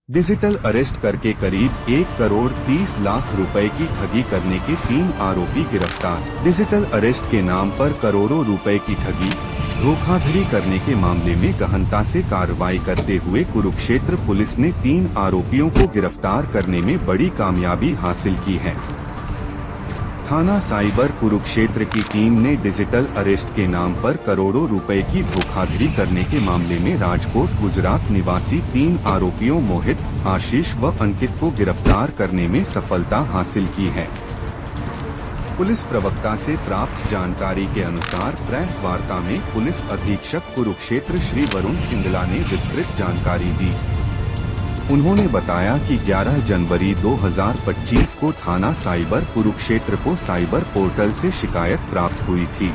Digital arrest करके करीब 1 करोड़ 30 लाख रुपए की ठगी करने के 3 आरोपी गिरफ्तार। डिजिटल अरेस्ट के नाम पर करोड़ों रुपए की ठगी, धोखाधड़ी करने के मामले में गहनता से कार्रवाई करते हुए कुरुक्षेत्र पुलिस ने 3 आरोपियों को गिरफ्तार करने में बड़ी कामयाबी हासिल की है। थाना साइबर कुरुक्षेत्र की टीम ने डिजिटल अरेस्ट के नाम पर करोड़ों रुपए की धोखाधड़ी करने के मामले में राजकोट गुजरात निवासी 3 आरोपियों मोहित, आशीष व अंकित को गिरफ्तार करने में सफलता हासिल की है। पुलिस प्रवक्ता से प्राप्त जानकारी के अनुसार प्रेस वार्ता में पुलिस अधीक्षक कुरुक्षेत्र श्री वरुण सिंगला ने विस्तृत जानकारी दी। उन्होंने बताया कि 11 जनवरी 2025 को थाना साइबर कुरुक्षेत्र को साइबर पोर्टल से शिकायत प्राप्त हुई थी।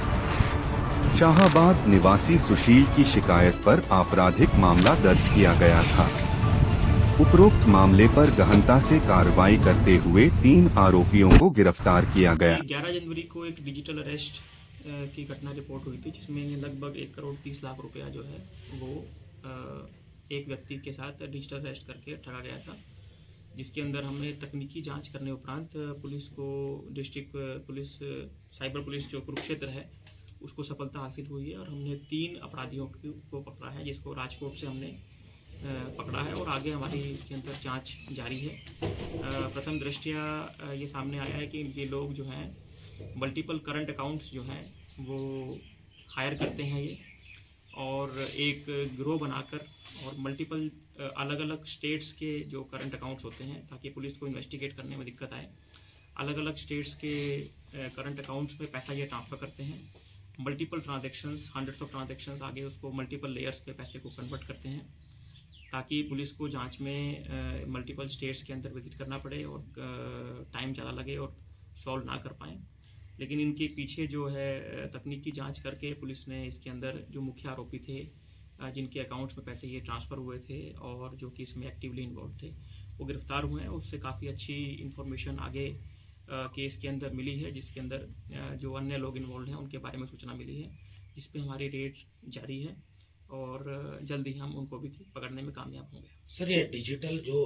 शाहाबाद निवासी सुशील की शिकायत पर आपराधिक मामला दर्ज किया गया था। उपरोक्त मामले पर गहनता से कार्रवाई करते हुए 3 आरोपियों को गिरफ्तार किया गया। 11 जनवरी को एक डिजिटल अरेस्ट की घटना रिपोर्ट हुई थी, जिसमें लगभग 1 करोड़ 30 लाख रुपया जो है वो एक व्यक्ति के साथ डिजिटल अरेस्ट करके ठगा गया था, जिसके अंदर हमने तकनीकी जांच करने उपरांत पुलिस को डिस्ट्रिक्ट पुलिस साइबर पुलिस जो कुरुक्षेत्र है उसको सफलता हासिल हुई है और हमने 3 अपराधियों को पकड़ा है, जिसको राजकोट से हमने पकड़ा है और आगे हमारी इसके अंदर जांच जारी है। प्रथम दृष्टया ये सामने आया है कि ये लोग जो हैं मल्टीपल करंट अकाउंट्स जो हैं वो हायर करते हैं ये, और एक गिरोह बनाकर और मल्टीपल अलग अलग स्टेट्स के जो करंट अकाउंट्स होते हैं, ताकि पुलिस को इन्वेस्टिगेट करने में दिक्कत आए, अलग अलग स्टेट्स के करंट अकाउंट्स में पैसा ये ट्रांसफ़र करते हैं। Multiple transactions, hundreds of transactions, आगे उसको मल्टीपल लेयर्स पे पैसे को कन्वर्ट करते हैं, ताकि पुलिस को जांच में मल्टीपल स्टेट्स के अंदर विजिट करना पड़े और टाइम ज़्यादा लगे और सॉल्व ना कर पाएँ। लेकिन इनके पीछे जो है तकनीकी जांच करके पुलिस ने इसके अंदर जो मुख्य आरोपी थे, जिनके अकाउंट्स में पैसे ये ट्रांसफ़र हुए थे और जो कि इसमें एक्टिवली इन्वॉल्व थे, वो गिरफ्तार हुए हैं। उससे काफ़ी अच्छी इन्फॉर्मेशन आगे केस के अंदर मिली है, जिसके अंदर जो अन्य लोग इन्वॉल्व हैं उनके बारे में सूचना मिली है, जिस पे हमारी रेड जारी है और जल्द ही हम उनको भी पकड़ने में कामयाब होंगे। सर, ये डिजिटल जो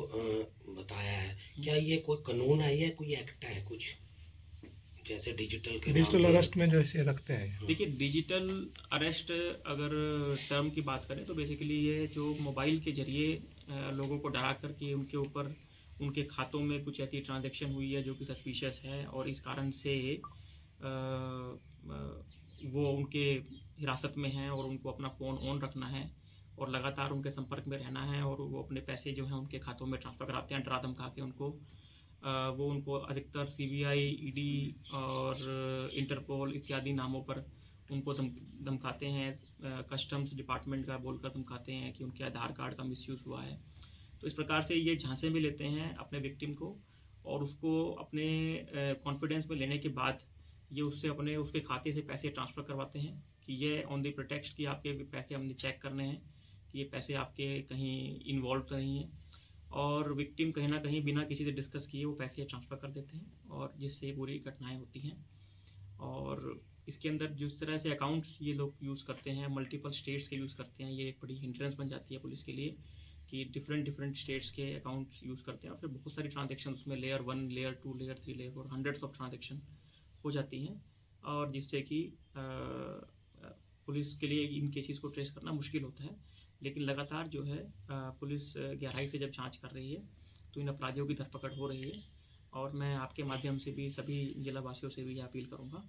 बताया है, क्या ये कोई कानून है या कोई एक्ट है कुछ, जैसे डिजिटल अरेस्ट में जो ऐसे रखते हैं? देखिए, डिजिटल अरेस्ट अगर टर्म की बात करें तो बेसिकली ये जो मोबाइल के जरिए लोगों को डरा कर कि उनके ऊपर उनके खातों में कुछ ऐसी ट्रांजैक्शन हुई है जो कि सस्पिशियस है और इस कारण से वो उनके हिरासत में हैं और उनको अपना फ़ोन ऑन रखना है और लगातार उनके संपर्क में रहना है और वो अपने पैसे जो हैं उनके खातों में ट्रांसफ़र कराते हैं डरा धमका के उनको। वो उनको अधिकतर सीबीआई, ईडी और इंटरपोल इत्यादि नामों पर उनको धमकाते हैं, कस्टम्स डिपार्टमेंट का बोलकर धमकाते हैं कि उनके आधार कार्ड का मिसयूज़ हुआ है। तो इस प्रकार से ये झांसे में लेते हैं अपने विक्टिम को और उसको अपने कॉन्फिडेंस में लेने के बाद ये उससे उसके खाते से पैसे ट्रांसफ़र करवाते हैं कि ये ऑन द प्रिटेक्स्ट कि आपके पैसे हमने चेक करने हैं कि ये पैसे आपके कहीं इन्वॉल्व तो नहीं है, और विक्टिम कहीं ना कहीं बिना किसी से डिस्कस किए वो पैसे ट्रांसफ़र कर देते हैं और जिससे पूरी घटनाएं होती हैं। और इसके अंदर जिस तरह से अकाउंट्स ये लोग यूज़ करते हैं, मल्टीपल स्टेट्स के यूज़ करते हैं, ये एक बड़ी हिंड्रेंस बन जाती है पुलिस के लिए कि डिफरेंट स्टेट्स के अकाउंट्स यूज़ करते हैं और फिर बहुत सारी ट्रांजेक्शन उसमें layer 1, layer 2, layer 3, layer 4, hundreds of transaction हो जाती हैं, और जिससे कि पुलिस के लिए इन केसेस को ट्रेस करना मुश्किल होता है। लेकिन लगातार जो है पुलिस गहराई से जब जांच कर रही है तो इन अपराधियों की धरपकड़ हो रही है, और मैं आपके माध्यम से भी सभी जिलावासियों से भी अपील करूंगा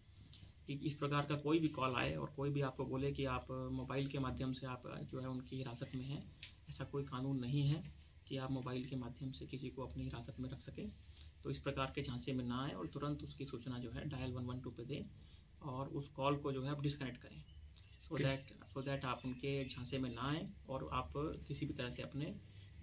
कि इस प्रकार का कोई भी कॉल आए और कोई भी आपको बोले कि आप मोबाइल के माध्यम से आप जो है उनकी हिरासत में हैं, ऐसा कोई कानून नहीं है कि आप मोबाइल के माध्यम से किसी को अपनी हिरासत में रख सकें। तो इस प्रकार के झांसे में ना आए और तुरंत उसकी सूचना जो है डायल 112 पे दें और उस कॉल को जो है आप डिस्कनेक्ट करें, सो दैट आप उनके झांसे में ना आए और आप किसी भी तरह से अपने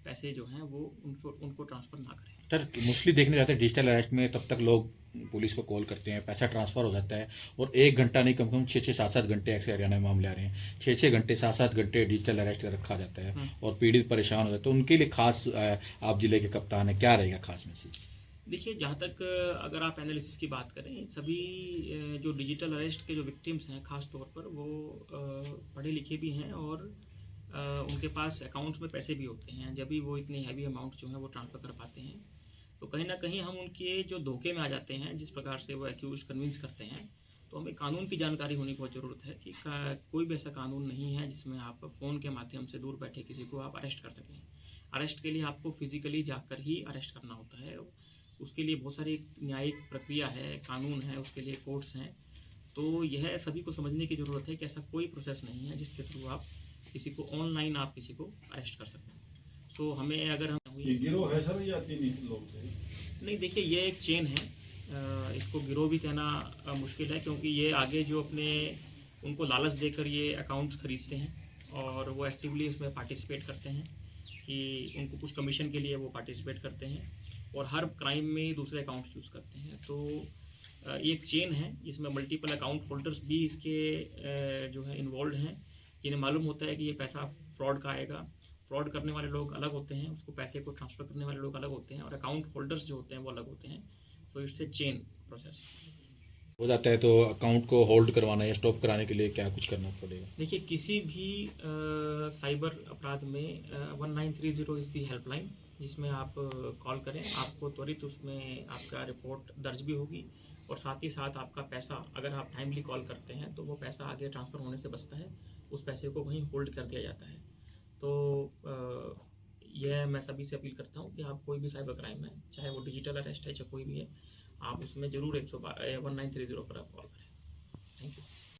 पैसे जो हैं वो उनको ट्रांसफ़र ना करें। सर, मोस्टली देखने जाते हैं डिजिटल अरेस्ट में तब तक लोग पुलिस को कॉल करते हैं, पैसा ट्रांसफर हो जाता है और 1 घंटा नहीं, कम से कम 6-6, 7-7 घंटे ऐसे हरियाणा में मामले आ रहे हैं, 6-6 घंटे 7-7 घंटे डिजिटल अरेस्ट कर रखा जाता है और पीड़ित परेशान हो जाते हैं। उनके लिए खास आप जिले के कप्तान है, क्या रहेगा खास मैसेज? देखिए, जहाँ तक अगर आप एनालिसिस की बात करें, सभी जो डिजिटल अरेस्ट के जो विक्टिम्स हैं खास तौर पर वो पढ़े लिखे भी हैं और उनके पास अकाउंट्स में पैसे भी होते हैं, जब भी वो इतने हैवी अमाउंट जो है वो ट्रांसफ़र कर पाते हैं। तो कहीं ना कहीं हम उनके जो धोखे में आ जाते हैं, जिस प्रकार से वो एक्यूज कन्विंस करते हैं, तो हमें कानून की जानकारी होने की बहुत ज़रूरत है कि कोई भी ऐसा कानून नहीं है जिसमें आप फ़ोन के माध्यम से दूर बैठे किसी को आप अरेस्ट कर सकें। अरेस्ट के लिए आपको फिजिकली जाकर ही अरेस्ट करना होता है, उसके लिए बहुत सारी न्यायिक प्रक्रिया है, कानून है, उसके लिए कोर्ट्स हैं। तो यह सभी को समझने की ज़रूरत है कि ऐसा कोई प्रोसेस नहीं है जिसके थ्रू आप किसी को ऑनलाइन आप किसी को अरेस्ट कर सकते हैं। सो हमें अगर हम ये गिरोह है सर या 3 लोग थे? नहीं, देखिए ये एक चेन है, इसको गिरोह भी कहना मुश्किल है, क्योंकि ये आगे जो अपने उनको लालच देकर ये अकाउंट्स खरीदते हैं और वो एक्टिवली उसमें पार्टिसिपेट करते हैं कि उनको कुछ कमीशन के लिए वो पार्टिसिपेट करते हैं और हर क्राइम में दूसरे अकाउंट चूज़ करते हैं। तो ये एक चेन है जिसमें मल्टीपल अकाउंट होल्डर्स भी इसके जो है इन्वॉल्व हैं, जिन्हें मालूम होता है कि ये पैसा फ्रॉड का आएगा। फ्रॉड करने वाले लोग अलग होते हैं, उसको पैसे को ट्रांसफ़र करने वाले लोग अलग होते हैं और अकाउंट होल्डर्स जो होते हैं वो अलग होते हैं। तो इससे चेन प्रोसेस हो जाता है। तो अकाउंट को होल्ड करवाना या स्टॉप कराने के लिए क्या कुछ करना पड़ेगा? देखिए, किसी भी साइबर अपराध में 1930 इज़ दी हेल्पलाइन, जिसमें आप कॉल करें, आपको त्वरित उसमें आपका रिपोर्ट दर्ज भी होगी और साथ ही साथ आपका पैसा, अगर आप टाइमली कॉल करते हैं तो वो पैसा आगे ट्रांसफ़र होने से बचता है, उस पैसे को वहीं होल्ड कर दिया जाता है। तो यह मैं सभी से अपील करता हूँ कि आप कोई भी साइबर क्राइम है, चाहे वो डिजिटल अरेस्ट है चाहे कोई भी है, आप उसमें ज़रूर 1930 पर आप कॉल करें। Thank you.